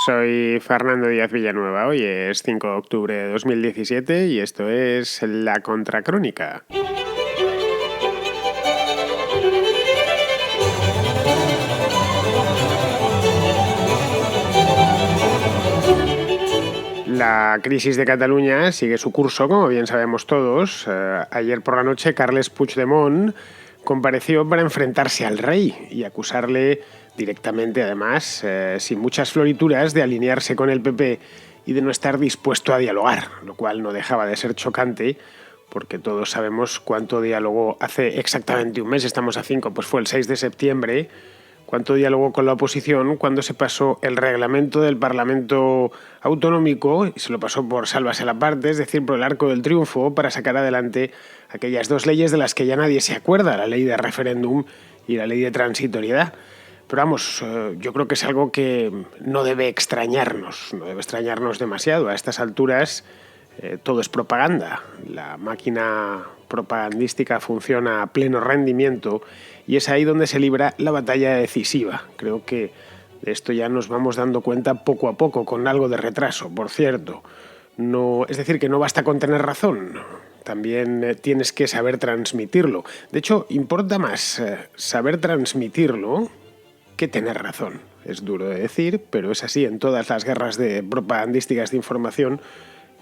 Soy Fernando Díaz Villanueva. Hoy es 5 de octubre de 2017 y esto es La Contracrónica. La crisis de Cataluña sigue su curso, como bien sabemos todos. Ayer por la noche Carles Puigdemont compareció para enfrentarse al rey y acusarle directamente, además, sin muchas florituras, de alinearse con el PP y de no estar dispuesto a dialogar, lo cual no dejaba de ser chocante, porque todos sabemos cuánto diálogo hace exactamente un mes, estamos a 5, pues fue el 6 de septiembre, cuánto diálogo con la oposición cuando se pasó el reglamento del Parlamento Autonómico y se lo pasó por sálvase la parte, es decir, por el arco del triunfo, para sacar adelante aquellas dos leyes de las que ya nadie se acuerda, la ley de referéndum y la ley de transitoriedad. Pero vamos, yo creo que es algo que no debe extrañarnos demasiado. A estas alturas todo es propaganda. La máquina propagandística funciona a pleno rendimiento y es ahí donde se libra la batalla decisiva. Creo que de esto ya nos vamos dando cuenta poco a poco, con algo de retraso, por cierto. Es decir, que no basta con tener razón, también tienes que saber transmitirlo. De hecho, importa más saber transmitirlo que tener razón. Es duro de decir, pero es así en todas las guerras propagandísticas de información.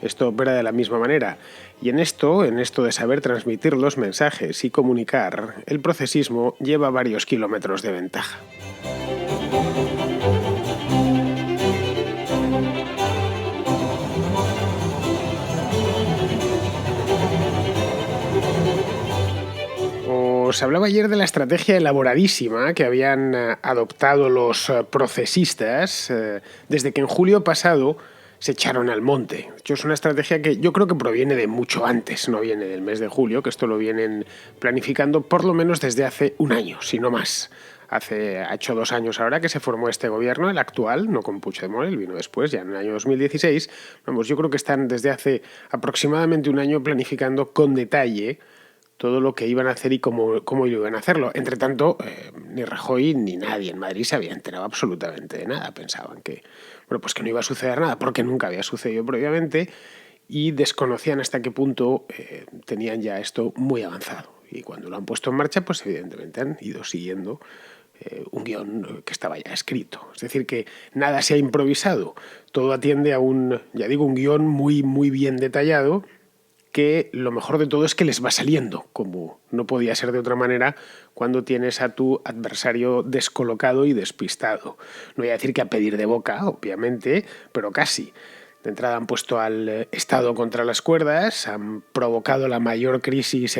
Esto opera de la misma manera. Y en esto de saber transmitir los mensajes y comunicar, el procesismo lleva varios kilómetros de ventaja. Os hablaba ayer de la estrategia elaboradísima que habían adoptado los procesistas desde que en julio pasado se echaron al monte. De hecho, es una estrategia que yo creo que proviene de mucho antes, no viene del mes de julio, que esto lo vienen planificando por lo menos desde hace un año, si no más. Ha hecho 2 años ahora que se formó este gobierno, el actual, no con Puigdemont, él vino después, ya en el año 2016. Vamos, yo creo que están desde hace aproximadamente un año planificando con detalle todo lo que iban a hacer y cómo iban a hacerlo. Entre tanto, ni Rajoy ni nadie en Madrid se había enterado absolutamente de nada. Pensaban que no iba a suceder nada porque nunca había sucedido previamente y desconocían hasta qué punto tenían ya esto muy avanzado. Y cuando lo han puesto en marcha, pues evidentemente han ido siguiendo un guión que estaba ya escrito. Es decir, que nada se ha improvisado. Todo atiende a un guión muy, muy bien detallado, que lo mejor de todo es que les va saliendo, como no podía ser de otra manera cuando tienes a tu adversario descolocado y despistado. No voy a decir que a pedir de boca, obviamente, pero casi. De entrada han puesto al Estado contra las cuerdas, han provocado la mayor crisis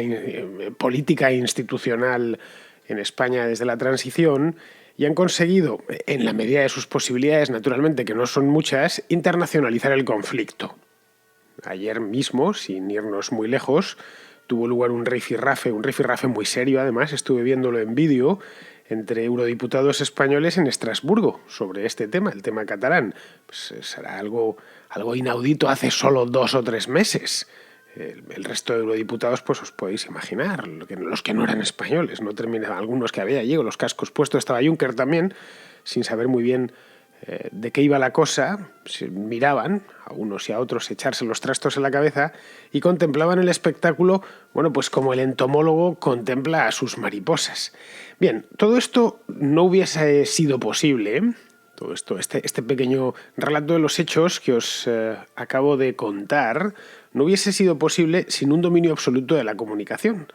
política e institucional en España desde la transición y han conseguido, en la medida de sus posibilidades, naturalmente, que no son muchas, internacionalizar el conflicto. Ayer mismo, sin irnos muy lejos, tuvo lugar un rifirrafe muy serio, además, estuve viéndolo en vídeo, entre eurodiputados españoles en Estrasburgo sobre este tema, el tema catalán. Pues será algo inaudito hace solo 2 o 3 meses. El resto de eurodiputados, pues os podéis imaginar, los que no eran españoles, no terminaban, algunos que había allí, con los cascos puestos, estaba Juncker también, sin saber muy bien de qué iba la cosa, miraban a unos y a otros echarse los trastos en la cabeza y contemplaban el espectáculo, pues como el entomólogo contempla a sus mariposas. Bien, todo esto no hubiese sido posible, todo esto, este pequeño relato de los hechos que os acabo de contar, no hubiese sido posible sin un dominio absoluto de la comunicación,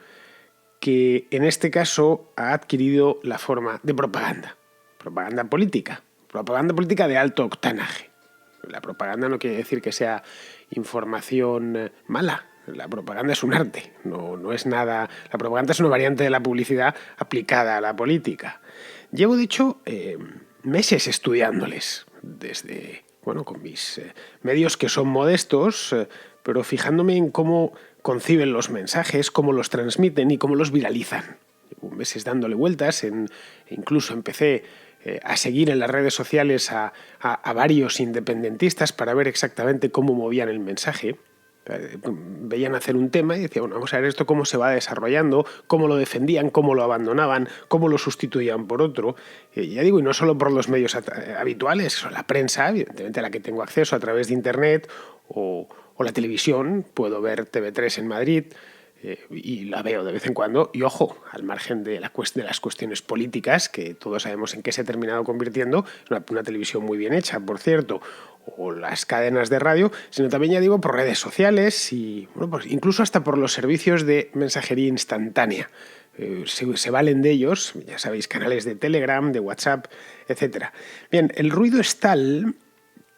que en este caso ha adquirido la forma de propaganda política. Propaganda política de alto octanaje. La propaganda no quiere decir que sea información mala. La propaganda es un arte, no es nada. La propaganda es una variante de la publicidad aplicada a la política. Llevo, de hecho, meses estudiándoles, con mis medios que son modestos, pero fijándome en cómo conciben los mensajes, cómo los transmiten y cómo los viralizan. Llevo meses dándole vueltas, incluso empecé a seguir en las redes sociales a varios independentistas para ver exactamente cómo movían el mensaje. Veían hacer un tema y decían, bueno, vamos a ver esto cómo se va desarrollando, cómo lo defendían, cómo lo abandonaban, cómo lo sustituían por otro. Ya digo, y no solo por los medios habituales, la prensa, evidentemente a la que tengo acceso a través de Internet o la televisión. Puedo ver TV3 en Madrid, y la veo de vez en cuando, y ojo, al margen de las cuestiones políticas, que todos sabemos en qué se ha terminado convirtiendo, una televisión muy bien hecha, por cierto, o las cadenas de radio, sino también, ya digo, por redes sociales y bueno, pues incluso hasta por los servicios de mensajería instantánea. Se valen de ellos, ya sabéis, canales de Telegram, de WhatsApp, etc. Bien, el ruido es tal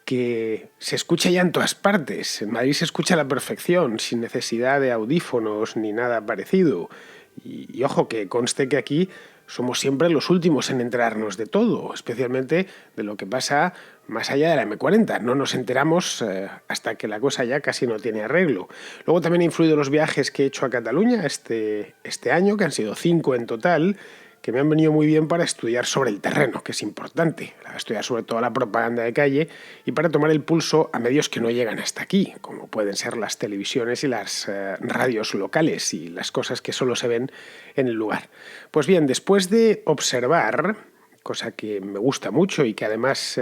que se escucha ya en todas partes. En Madrid se escucha a la perfección, sin necesidad de audífonos ni nada parecido. Y ojo, que conste que aquí somos siempre los últimos en enterarnos de todo, especialmente de lo que pasa más allá de la M40. No nos enteramos hasta que la cosa ya casi no tiene arreglo. Luego también ha influido los viajes que he hecho a Cataluña este año, que han sido 5 en total, que me han venido muy bien para estudiar sobre el terreno, que es importante, para estudiar sobre todo la propaganda de calle y para tomar el pulso a medios que no llegan hasta aquí, como pueden ser las televisiones y las radios locales y las cosas que solo se ven en el lugar. Pues bien, después de observar, cosa que me gusta mucho y que además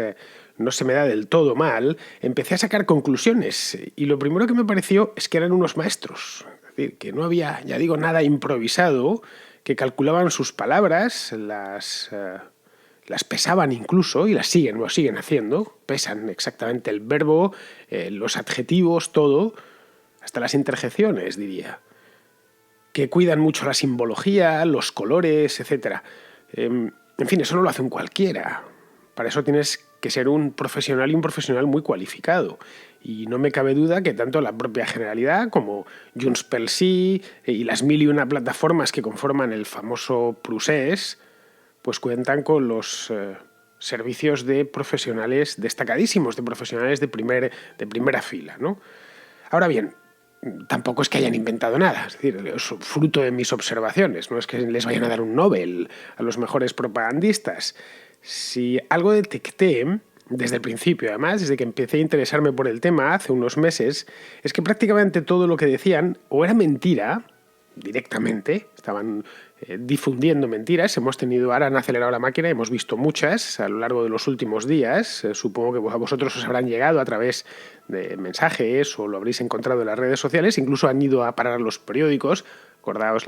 no se me da del todo mal, empecé a sacar conclusiones y lo primero que me pareció es que eran unos maestros, es decir, que no había, ya digo, nada improvisado, que calculaban sus palabras, las pesaban incluso y lo siguen haciendo, pesan exactamente el verbo, los adjetivos, todo, hasta las interjecciones, diría, que cuidan mucho la simbología, los colores, etc. En fin, eso no lo hace un cualquiera. Para eso tienes que ser un profesional y un profesional muy cualificado. Y no me cabe duda que tanto la propia Generalidad como Junts pel Sí y las 1001 plataformas que conforman el famoso Procés, pues cuentan con los servicios de profesionales destacadísimos, de profesionales de primera fila, ¿no? Ahora bien, tampoco es que hayan inventado nada, es decir, es fruto de mis observaciones, no es que les vayan a dar un Nobel a los mejores propagandistas. Si algo detecté desde el principio, además, desde que empecé a interesarme por el tema hace unos meses, es que prácticamente todo lo que decían o era mentira, directamente, estaban difundiendo mentiras. Ahora han acelerado la máquina, hemos visto muchas a lo largo de los últimos días. Supongo que a vosotros os habrán llegado a través de mensajes o lo habréis encontrado en las redes sociales, incluso han ido a parar a los periódicos. Acordaos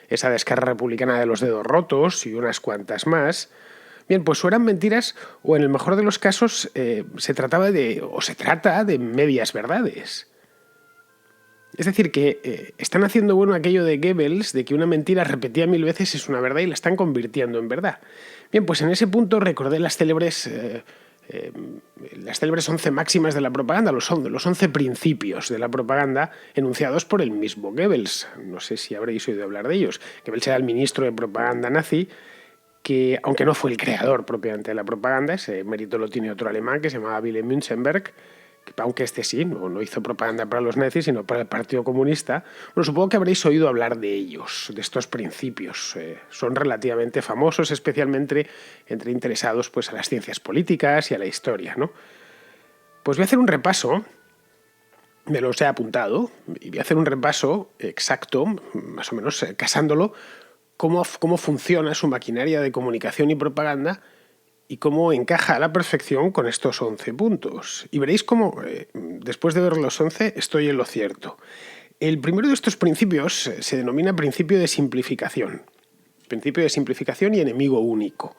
esa de Esquerra Republicana de los dedos rotos y unas cuantas más. Bien, pues o eran mentiras o en el mejor de los casos se trata de medias verdades. Es decir, que están haciendo bueno aquello de Goebbels, de que una mentira repetida 1000 veces es una verdad y la están convirtiendo en verdad. Bien, pues en ese punto recordé las célebres 11 máximas de la propaganda, los 11 principios de la propaganda enunciados por el mismo Goebbels. No sé si habréis oído hablar de ellos. Goebbels era el ministro de propaganda nazi, que, aunque no fue el creador propiamente de la propaganda, ese mérito lo tiene otro alemán que se llamaba Wilhelm Münzenberg, que aunque sí, no hizo propaganda para los nazis, sino para el Partido Comunista. Bueno, supongo que habréis oído hablar de ellos, de estos principios. Son relativamente famosos, especialmente entre interesados pues, a las ciencias políticas y a la historia, ¿no? Pues voy a hacer un repaso, me los he apuntado, y voy a hacer un repaso exacto, más o menos casándolo, cómo funciona su maquinaria de comunicación y propaganda y cómo encaja a la perfección con estos 11 puntos. Y veréis cómo, después de ver los 11, estoy en lo cierto. El primero de estos principios se denomina principio de simplificación. Principio de simplificación y enemigo único.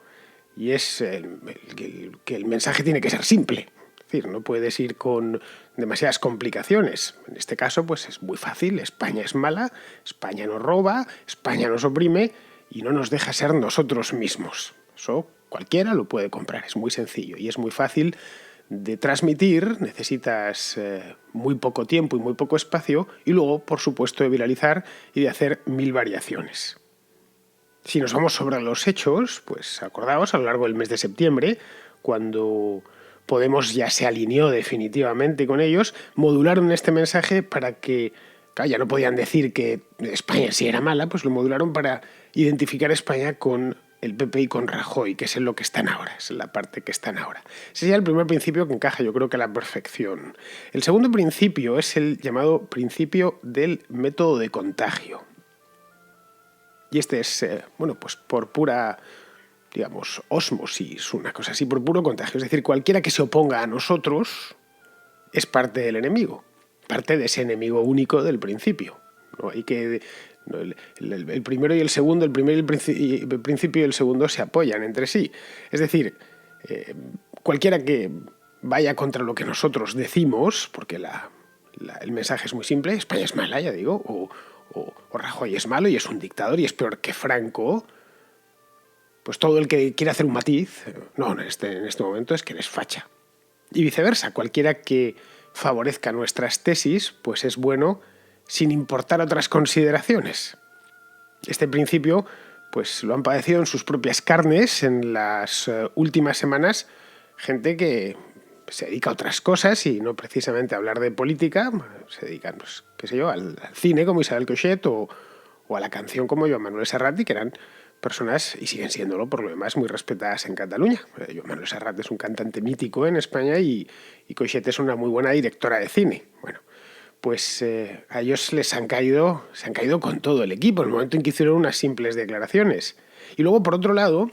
Y es que el mensaje tiene que ser simple. Es decir, no puedes ir con demasiadas complicaciones. En este caso, pues es muy fácil. España es mala, España nos roba, España nos oprime y no nos deja ser nosotros mismos. Eso cualquiera lo puede comprar, es muy sencillo y es muy fácil de transmitir. Necesitas muy poco tiempo y muy poco espacio y luego, por supuesto, de viralizar y de hacer 1000 variaciones. Si nos vamos sobre los hechos, pues acordaos, a lo largo del mes de septiembre, cuando Podemos ya se alineó definitivamente con ellos, modularon este mensaje para que, claro, ya no podían decir que España sí era mala, pues lo modularon para identificar a España con el PP y con Rajoy, que es en lo que están ahora, es en la parte que están ahora. Ese sería el primer principio que encaja, yo creo que a la perfección. El segundo principio es el llamado principio del método de contagio. Y este es, pues por pura, digamos, ósmosis, una cosa así, por puro contagio. Es decir, cualquiera que se oponga a nosotros es parte del enemigo, parte de ese enemigo único del principio. No hay que... El primero y el segundo, el principio y el segundo se apoyan entre sí. Es decir, cualquiera que vaya contra lo que nosotros decimos, porque el mensaje es muy simple, España es mala, ya digo, o Rajoy es malo y es un dictador y es peor que Franco, pues todo el que quiere hacer un matiz, no, en este momento es que eres facha. Y viceversa, cualquiera que favorezca nuestras tesis, pues es bueno sin importar otras consideraciones. Este principio pues lo han padecido en sus propias carnes en las últimas semanas gente que se dedica a otras cosas y no precisamente a hablar de política, se dedican, pues, qué sé yo, al cine como Isabel Coixet o a la canción como Joan Manuel Serrat, que eran personas, y siguen siéndolo por lo demás, muy respetadas en Cataluña. Joan Manuel Serrat es un cantante mítico en España y Coixet es una muy buena directora de cine. Bueno, pues a ellos se han caído con todo el equipo en el momento en que hicieron unas simples declaraciones. Y luego, por otro lado,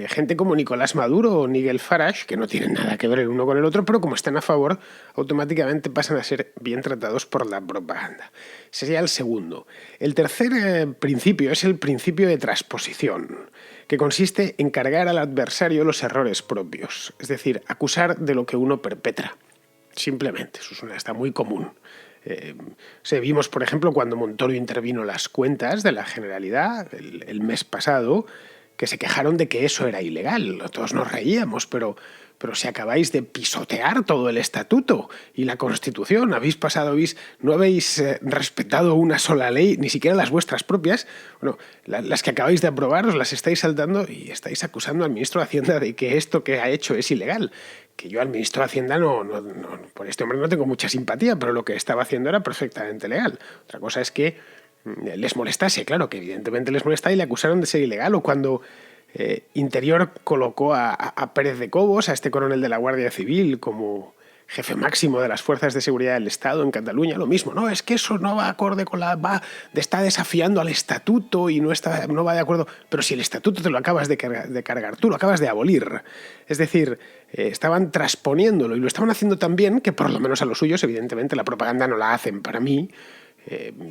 gente como Nicolás Maduro o Nigel Farage, que no tienen nada que ver el uno con el otro, pero como están a favor, automáticamente pasan a ser bien tratados por la propaganda. Ese sería el segundo. El tercer principio es el principio de transposición, que consiste en cargar al adversario los errores propios, es decir, acusar de lo que uno perpetra. Simplemente, eso está muy común. Vimos, por ejemplo, cuando Montoro intervino las cuentas de la Generalidad el mes pasado, que se quejaron de que eso era ilegal. Todos nos reíamos, pero si acabáis de pisotear todo el estatuto y la Constitución, no habéis respetado una sola ley, ni siquiera las vuestras propias, bueno, las que acabáis de aprobar os las estáis saltando y estáis acusando al ministro de Hacienda de que esto que ha hecho es ilegal. Que yo al ministro de Hacienda por este hombre no tengo mucha simpatía, pero lo que estaba haciendo era perfectamente legal. Otra cosa es que les molestase, claro, que evidentemente les molesta y le acusaron de ser ilegal, o cuando Interior colocó a Pérez de Cobos, a este coronel de la Guardia Civil, como jefe máximo de las fuerzas de seguridad del Estado en Cataluña, lo mismo, no, es que eso no va acorde con está desafiando al estatuto y no va de acuerdo, pero si el estatuto te lo acabas de cargar, tú lo acabas de abolir. Es decir, estaban transponiéndolo y lo estaban haciendo tan bien que por lo menos a los suyos, evidentemente la propaganda no la hacen para mí.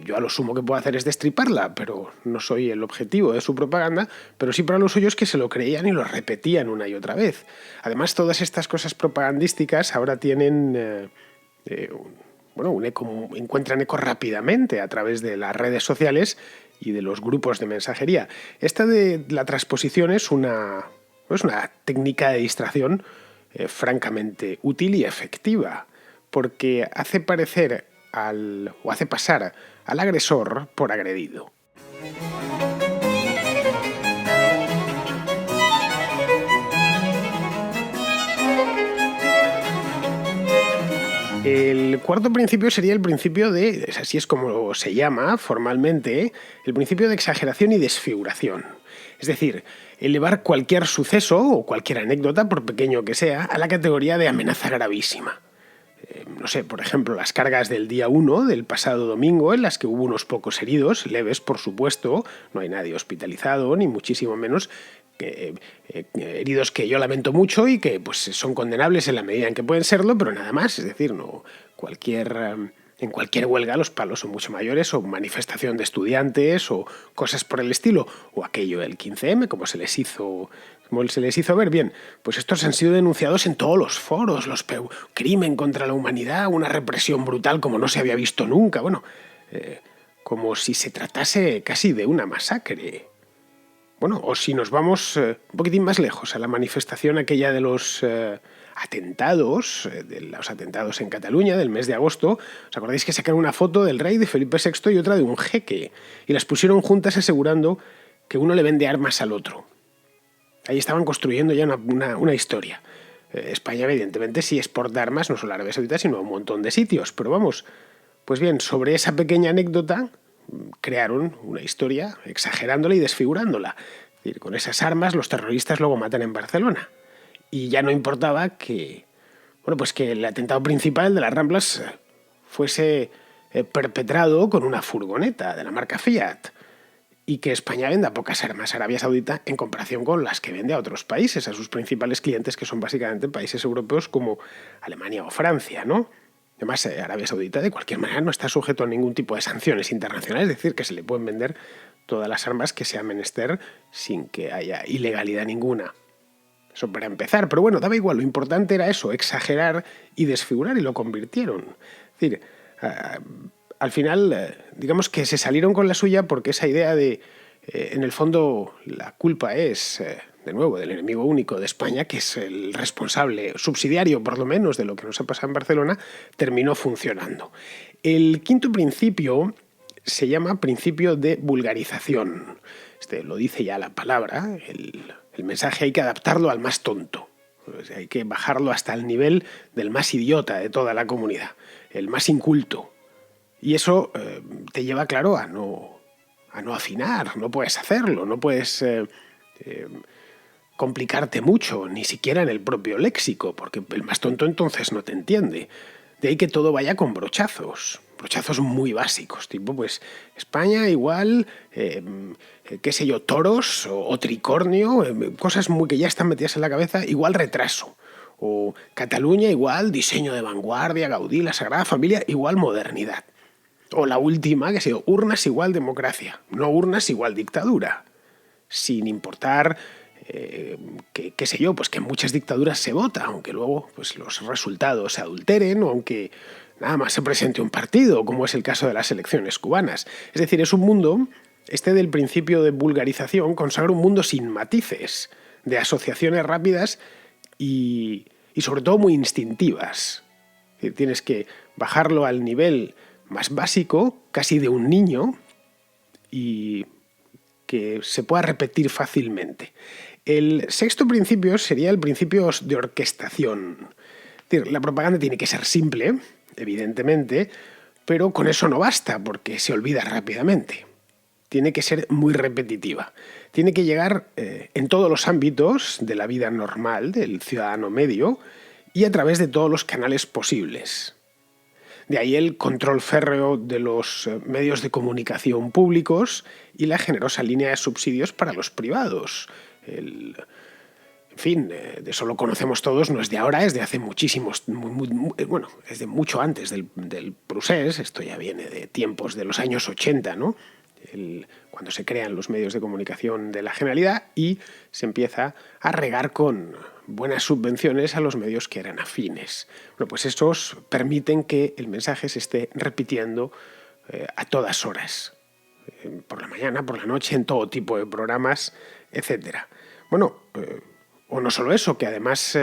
Yo a lo sumo que puedo hacer es destriparla, pero no soy el objetivo de su propaganda, pero sí para los suyos que se lo creían y lo repetían una y otra vez. Además, todas estas cosas propagandísticas ahora tienen encuentran eco rápidamente a través de las redes sociales y de los grupos de mensajería. Esta de la transposición es una técnica de distracción francamente útil y efectiva, porque hace pasar al agresor por agredido. El cuarto principio sería el principio así es como se llama formalmente, el principio de exageración y desfiguración. Es decir, elevar cualquier suceso o cualquier anécdota, por pequeño que sea, a la categoría de amenaza gravísima. No sé, por ejemplo, las cargas del día 1 del pasado domingo, en las que hubo unos pocos heridos, leves por supuesto, no hay nadie hospitalizado, ni muchísimo menos, heridos que yo lamento mucho y que pues son condenables en la medida en que pueden serlo, pero nada más. Es decir, en cualquier huelga los palos son mucho mayores, o manifestación de estudiantes o cosas por el estilo, o aquello del 15M, como se les hizo ver. Bien, pues estos han sido denunciados en todos los foros, crimen contra la humanidad, una represión brutal como no se había visto nunca, como si se tratase casi de una masacre. Bueno, o si nos vamos un poquitín más lejos, a la manifestación aquella de los atentados en Cataluña del mes de agosto. ¿Os acordáis que sacaron una foto del rey, de Felipe VI, y otra de un jeque? Y las pusieron juntas asegurando que uno le vende armas al otro. Ahí estaban construyendo ya una historia. España, evidentemente, sí exporta armas, no solo a Arabia Saudita, sino a un montón de sitios. Pero vamos, pues bien, sobre esa pequeña anécdota crearon una historia exagerándola y desfigurándola. Es decir, con esas armas los terroristas luego matan en Barcelona. Y ya no importaba que, bueno, pues que el atentado principal de las Ramblas fuese perpetrado con una furgoneta de la marca Fiat y que España venda pocas armas a Arabia Saudita en comparación con las que vende a otros países, a sus principales clientes, que son básicamente países europeos como Alemania o Francia, ¿no? Además, Arabia Saudita de cualquier manera no está sujeto a ningún tipo de sanciones internacionales, es decir, que se le pueden vender todas las armas que sea menester sin que haya ilegalidad ninguna. Eso para empezar, pero bueno, daba igual, lo importante era eso, exagerar y desfigurar, y lo convirtieron. Es decir, al final, digamos que se salieron con la suya porque esa idea de, en el fondo, la culpa es, de nuevo, del enemigo único de España, que es el responsable subsidiario, por lo menos, de lo que nos ha pasado en Barcelona, terminó funcionando. El quinto principio se llama principio de vulgarización. Lo dice ya la palabra, el mensaje hay que adaptarlo al más tonto. Pues hay que bajarlo hasta el nivel del más idiota de toda la comunidad, el más inculto. Y eso te lleva, claro, a no afinar, no puedes hacerlo, no puedes complicarte mucho, ni siquiera en el propio léxico, porque el más tonto entonces no te entiende. De ahí que todo vaya con brochazos muy básicos, tipo pues España igual, qué sé yo, toros o tricornio, cosas muy que ya están metidas en la cabeza, igual retraso. O Cataluña igual diseño de vanguardia, Gaudí, la Sagrada Familia igual modernidad. O la última, que sé yo, urnas igual democracia, no urnas igual dictadura. Sin importar, qué sé yo, pues que en muchas dictaduras se vota, aunque luego pues, los resultados se adulteren, o aunque nada más se presente un partido, como es el caso de las elecciones cubanas. Es decir, es un mundo, del principio de vulgarización, consagra un mundo sin matices, de asociaciones rápidas y sobre todo muy instintivas. Es decir, tienes que bajarlo al nivel más básico, casi de un niño, y que se pueda repetir fácilmente. El sexto principio sería el principio de orquestación. Es decir, la propaganda tiene que ser simple, evidentemente, pero con eso no basta, porque se olvida rápidamente. Tiene que ser muy repetitiva. Tiene que llegar en todos los ámbitos de la vida normal del ciudadano medio y a través de todos los canales posibles. De ahí el control férreo de los medios de comunicación públicos y la generosa línea de subsidios para los privados. En fin, de eso lo conocemos todos, no es de ahora, es de hace muchísimos, bueno, es de mucho antes del Procés, esto ya viene de tiempos de los años 80, ¿no? Cuando se crean los medios de comunicación de la Generalidad y se empieza a regar con buenas subvenciones a los medios que eran afines. Bueno, pues estos permiten que el mensaje se esté repitiendo a todas horas, por la mañana, por la noche, en todo tipo de programas, etc. Bueno, o no solo eso, que además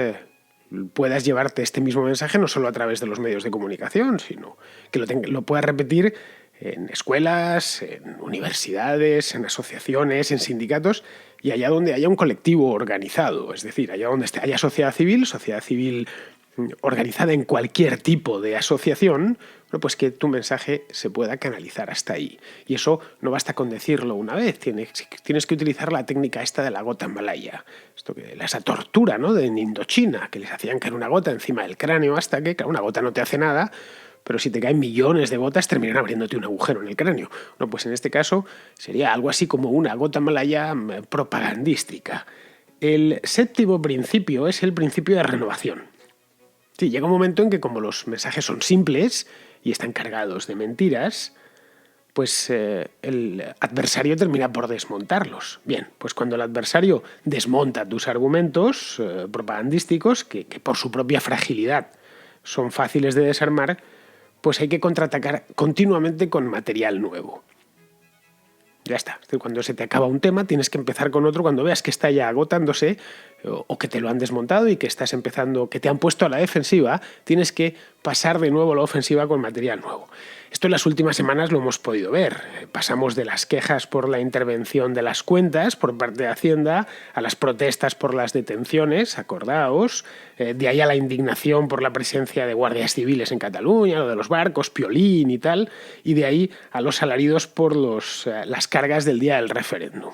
puedas llevarte este mismo mensaje no solo a través de los medios de comunicación, sino que lo puedas repetir en escuelas, en universidades, en asociaciones, en sindicatos y allá donde haya un colectivo organizado, es decir, allá donde haya sociedad civil organizada en cualquier tipo de asociación, bueno, pues que tu mensaje se pueda canalizar hasta ahí. Y eso no basta con decirlo una vez, tienes que utilizar la técnica esta de la gota malaya, esa tortura, ¿no?, en Indochina, que les hacían caer una gota encima del cráneo hasta que, claro, una gota no te hace nada, pero si te caen millones de gotas terminan abriéndote un agujero en el cráneo. No, pues en este caso sería algo así como una gota malaya propagandística. El séptimo principio es el principio de renovación. Sí, llega un momento en que como los mensajes son simples y están cargados de mentiras, pues el adversario termina por desmontarlos. Bien, pues cuando el adversario desmonta tus argumentos propagandísticos, que por su propia fragilidad son fáciles de desarmar, pues hay que contraatacar continuamente con material nuevo. Ya está. Cuando se te acaba un tema, tienes que empezar con otro cuando veas que está ya agotándose o que te lo han desmontado y que estás empezando, que te han puesto a la defensiva, tienes que pasar de nuevo a la ofensiva con material nuevo. Esto en las últimas semanas lo hemos podido ver. Pasamos de las quejas por la intervención de las cuentas por parte de Hacienda a las protestas por las detenciones, acordaos, de ahí a la indignación por la presencia de guardias civiles en Cataluña, lo de los barcos, Piolín y tal, y de ahí a los alaridos por las cargas del día del referéndum.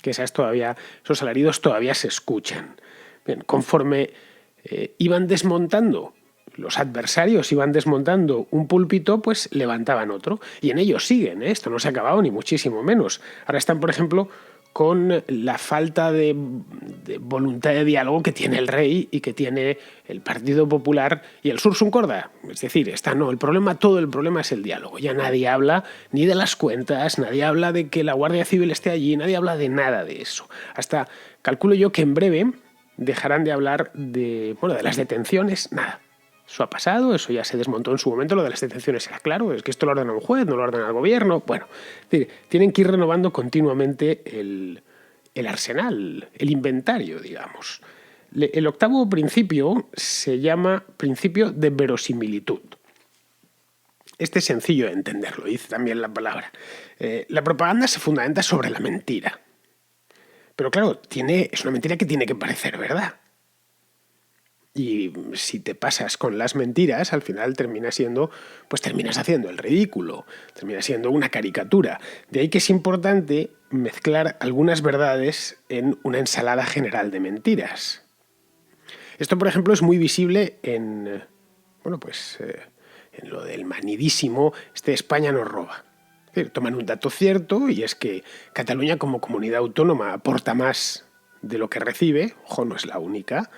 que esos alaridos todavía se escuchan. Bien, conforme iban desmontando, los adversarios iban desmontando un púlpito, pues levantaban otro. Y en ellos siguen, ¿eh? Esto no se ha acabado ni muchísimo menos. Ahora están, por ejemplo, con la falta de voluntad de diálogo que tiene el rey y que tiene el Partido Popular y el Sursum Corda. Es decir, todo el problema es el diálogo. Ya nadie habla ni de las cuentas, nadie habla de que la Guardia Civil esté allí, nadie habla de nada de eso. Hasta calculo yo que en breve dejarán de hablar de las detenciones, nada. Eso ha pasado, eso ya se desmontó en su momento, lo de las detenciones era claro, es que esto lo ordena un juez, no lo ordena el gobierno. Bueno, es decir, tienen que ir renovando continuamente el arsenal, el inventario, digamos. El octavo principio se llama principio de verosimilitud. Este es sencillo de entenderlo, dice también la palabra. La propaganda se fundamenta sobre la mentira. Pero claro, es una mentira que tiene que parecer verdad. Y si te pasas con las mentiras, al final terminas haciendo el ridículo, terminas siendo una caricatura. De ahí que es importante mezclar algunas verdades en una ensalada general de mentiras. Esto, por ejemplo, es muy visible en lo del manidísimo España nos roba. Es decir, toman un dato cierto y es que Cataluña como comunidad autónoma aporta más de lo que recibe. Ojo, no es la única,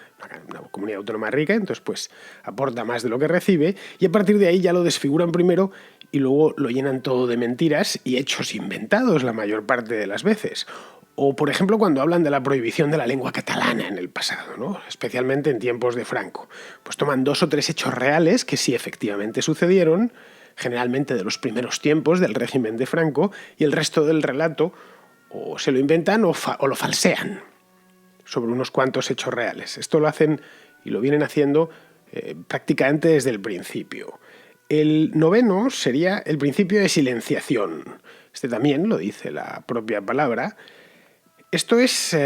una comunidad autónoma rica, entonces pues aporta más de lo que recibe y a partir de ahí ya lo desfiguran primero y luego lo llenan todo de mentiras y hechos inventados la mayor parte de las veces. O, por ejemplo, cuando hablan de la prohibición de la lengua catalana en el pasado, ¿no? Especialmente en tiempos de Franco. Pues toman 2 o 3 hechos reales que sí efectivamente sucedieron, generalmente de los primeros tiempos del régimen de Franco, y el resto del relato o se lo inventan o lo falsean sobre unos cuantos hechos reales. Esto lo hacen y lo vienen haciendo prácticamente desde el principio. El noveno sería el principio de silenciación. Este también lo dice la propia palabra. Esto es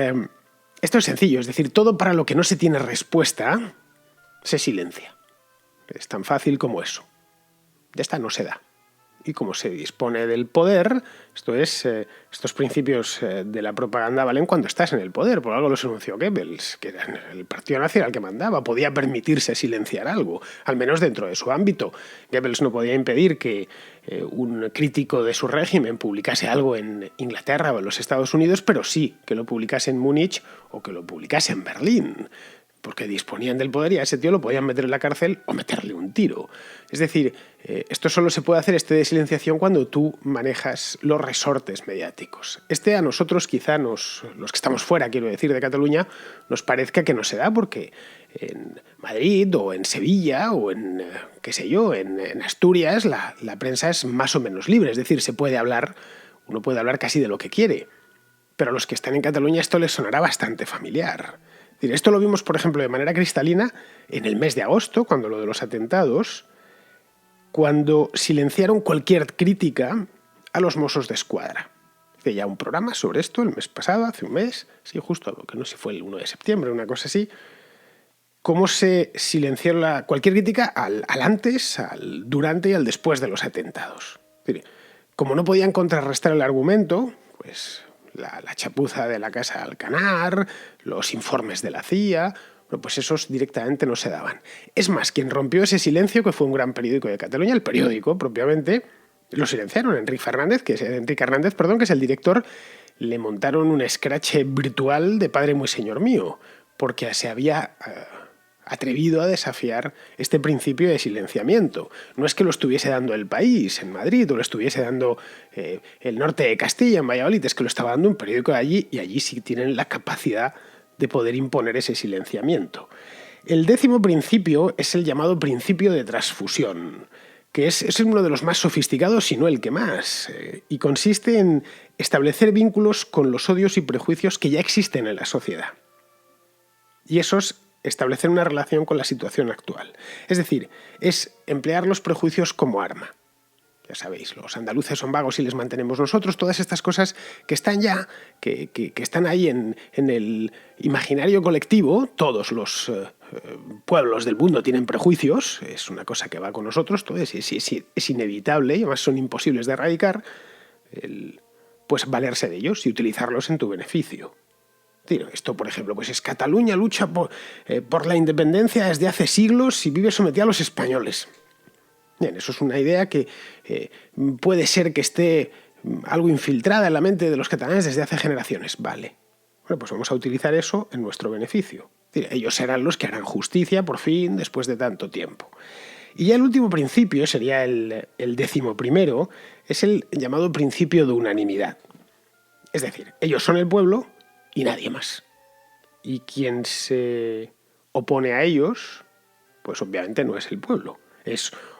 sencillo, es decir, todo para lo que no se tiene respuesta se silencia. Es tan fácil como eso. Ya está, no se da. Y como se dispone del poder, estos principios de la propaganda valen cuando estás en el poder. Por algo los anunció Goebbels, que era el Partido Nacional que mandaba, podía permitirse silenciar algo, al menos dentro de su ámbito. Goebbels no podía impedir que un crítico de su régimen publicase algo en Inglaterra o en los Estados Unidos, pero sí que lo publicase en Múnich o que lo publicase en Berlín, porque disponían del poder y a ese tío lo podían meter en la cárcel o meterle un tiro. Es decir, esto solo se puede hacer, de silenciación, cuando tú manejas los resortes mediáticos. A nosotros, quizá los que estamos fuera, quiero decir, de Cataluña, nos parezca que no se da porque en Madrid o en Sevilla o en Asturias la prensa es más o menos libre. Es decir, uno puede hablar casi de lo que quiere. Pero a los que están en Cataluña esto les sonará bastante familiar. Esto lo vimos, por ejemplo, de manera cristalina en el mes de agosto, cuando lo de los atentados, cuando silenciaron cualquier crítica a los Mossos d'Esquadra. Hice ya un programa sobre esto el mes pasado, hace un mes, sí, justo, que no sé si fue el 1 de septiembre, una cosa así, cómo se silenció cualquier crítica al antes, al durante y al después de los atentados. Como no podían contrarrestar el argumento, pues la chapuza de la Casa Alcanar, los informes de la CIA, pues esos directamente no se daban. Es más, quien rompió ese silencio, que fue un gran periódico de Cataluña, el periódico propiamente, lo silenciaron. Enrique Hernández, que es el director, le montaron un escrache virtual de Padre muy señor mío, porque se había atrevido a desafiar este principio de silenciamiento. No es que lo estuviese dando El País en Madrid o lo estuviese dando El Norte de Castilla en Valladolid, es que lo estaba dando un periódico de allí y allí sí tienen la capacidad de poder imponer ese silenciamiento. El 10º principio es el llamado principio de transfusión, que es uno de los más sofisticados, si no el que más, y consiste en establecer vínculos con los odios y prejuicios que ya existen en la sociedad. Y establecer una relación con la situación actual. Es decir, es emplear los prejuicios como arma. Ya sabéis, los andaluces son vagos y les mantenemos nosotros, todas estas cosas que están ya, que están ahí en el imaginario colectivo. Todos los pueblos del mundo tienen prejuicios, es una cosa que va con nosotros, todo es inevitable y además son imposibles de erradicar. pues valerse de ellos y utilizarlos en tu beneficio. Esto, por ejemplo, pues es Cataluña lucha por la independencia desde hace siglos y vive sometida a los españoles. Bien, eso es una idea que puede ser que esté algo infiltrada en la mente de los catalanes desde hace generaciones. Vale. Bueno, pues vamos a utilizar eso en nuestro beneficio. Ellos serán los que harán justicia, por fin, después de tanto tiempo. Y ya el último principio, sería el 11º, es el llamado principio de unanimidad. Es decir, ellos son el pueblo y nadie más. Y quien se opone a ellos, pues obviamente no es el pueblo.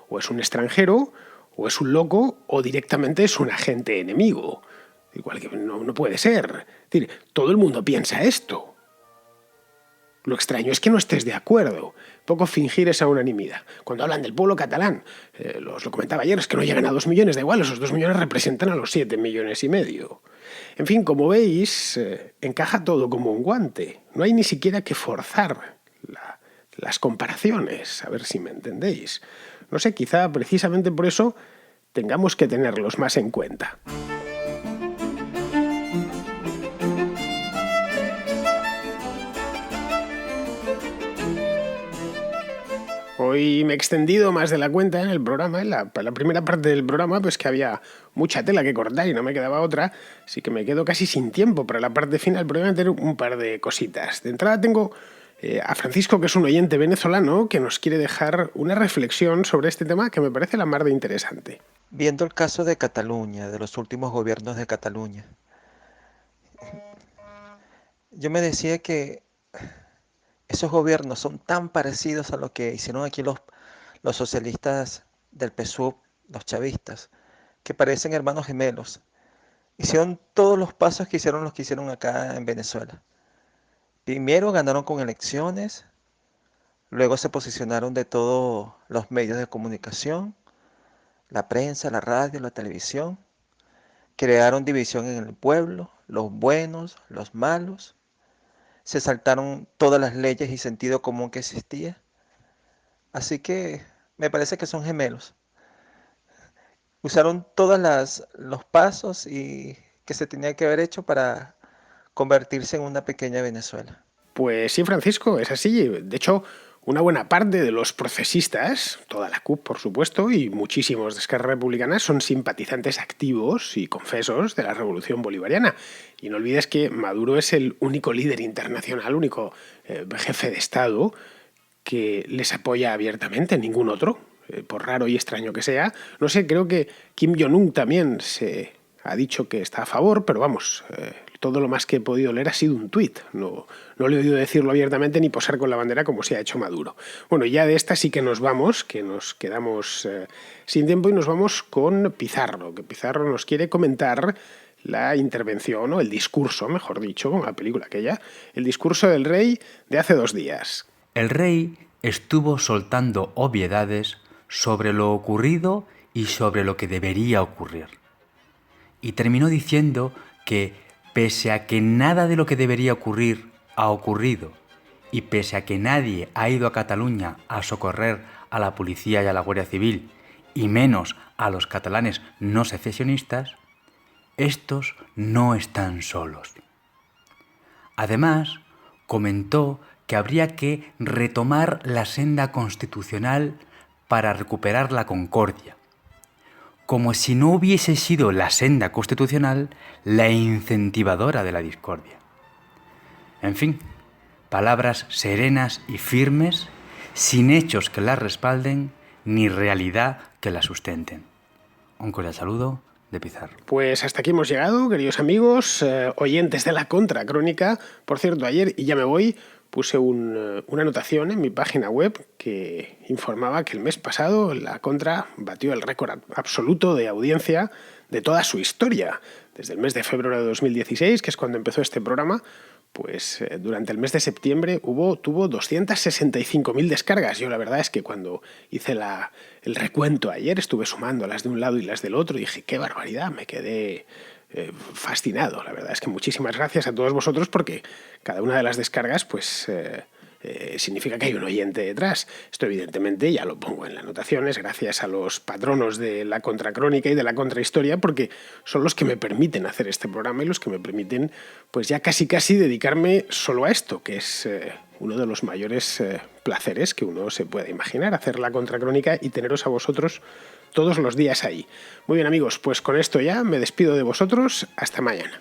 O es un extranjero, o es un loco, o directamente es un agente enemigo. Igual que no puede ser. Es decir, todo el mundo piensa esto. Lo extraño es que no estés de acuerdo. Poco fingir esa unanimidad. Cuando hablan del pueblo catalán, os lo comentaba ayer, es que no llegan a 2 millones, da igual, esos 2 millones representan a los 7,5 millones. En fin, como veis, encaja todo como un guante. No hay ni siquiera que forzar las comparaciones, a ver si me entendéis. No sé, quizá precisamente por eso tengamos que tenerlos más en cuenta. Hoy me he extendido más de la cuenta en el programa. En la primera parte del programa, pues que había mucha tela que cortar y no me quedaba otra, así que me quedo casi sin tiempo para la parte final, pero voy a meter un par de cositas. De entrada tengo a Francisco, que es un oyente venezolano, que nos quiere dejar una reflexión sobre este tema que me parece la mar de interesante. Viendo el caso de Cataluña, de los últimos gobiernos de Cataluña, yo me decía que esos gobiernos son tan parecidos a lo que hicieron aquí los socialistas del PSUV, los chavistas, que parecen hermanos gemelos. Hicieron todos los pasos que hicieron los que hicieron acá en Venezuela. Primero ganaron con elecciones, luego se posicionaron de todos los medios de comunicación, la prensa, la radio, la televisión, crearon división en el pueblo, los buenos, los malos, se saltaron todas las leyes y sentido común que existía. Así que me parece que son gemelos. Usaron todos los pasos y que se tenía que haber hecho para convertirse en una pequeña Venezuela. Pues sí, Francisco, es así. De hecho, una buena parte de los procesistas, toda la CUP, por supuesto, y muchísimos de Esquerra Republicana son simpatizantes activos y confesos de la Revolución Bolivariana. Y no olvides que Maduro es el único líder internacional, único jefe de Estado que les apoya abiertamente, ningún otro, por raro y extraño que sea. No sé, creo que Kim Jong-un también se ha dicho que está a favor, pero vamos, todo lo más que he podido leer ha sido un tuit. No le he oído decirlo abiertamente ni posar con la bandera como se ha hecho Maduro. Bueno, ya de esta sí que nos vamos, que nos quedamos sin tiempo y nos vamos con Pizarro, que Pizarro nos quiere comentar la intervención, o el discurso, mejor dicho, con la película aquella, el discurso del rey de hace 2 días. El rey estuvo soltando obviedades sobre lo ocurrido y sobre lo que debería ocurrir. Y terminó diciendo que, pese a que nada de lo que debería ocurrir ha ocurrido, y pese a que nadie ha ido a Cataluña a socorrer a la policía y a la Guardia Civil, y menos a los catalanes no secesionistas, estos no están solos. Además, comentó que habría que retomar la senda constitucional para recuperar la concordia, como si no hubiese sido la senda constitucional la incentivadora de la discordia. En fin, palabras serenas y firmes, sin hechos que las respalden, ni realidad que la sustenten. Un cordial saludo de Pizarro. Pues hasta aquí hemos llegado, queridos amigos, oyentes de la Contracrónica. Por cierto, ayer, y ya me voy, puse una anotación en mi página web que informaba que el mes pasado la Contra batió el récord absoluto de audiencia de toda su historia. Desde el mes de febrero de 2016, que es cuando empezó este programa, pues durante el mes de septiembre tuvo 265.000 descargas. Yo la verdad es que cuando hice el recuento ayer estuve sumando las de un lado y las del otro y dije, qué barbaridad, me quedé fascinado. La verdad es que muchísimas gracias a todos vosotros porque cada una de las descargas pues significa que hay un oyente detrás. Esto evidentemente ya lo pongo en las anotaciones gracias a los patronos de la contracrónica y de la contrahistoria, porque son los que me permiten hacer este programa y los que me permiten pues ya casi dedicarme solo a esto, que es uno de los mayores placeres que uno se puede imaginar, hacer la contracrónica y teneros a vosotros todos los días ahí. Muy bien amigos, pues con esto ya me despido de vosotros, hasta mañana.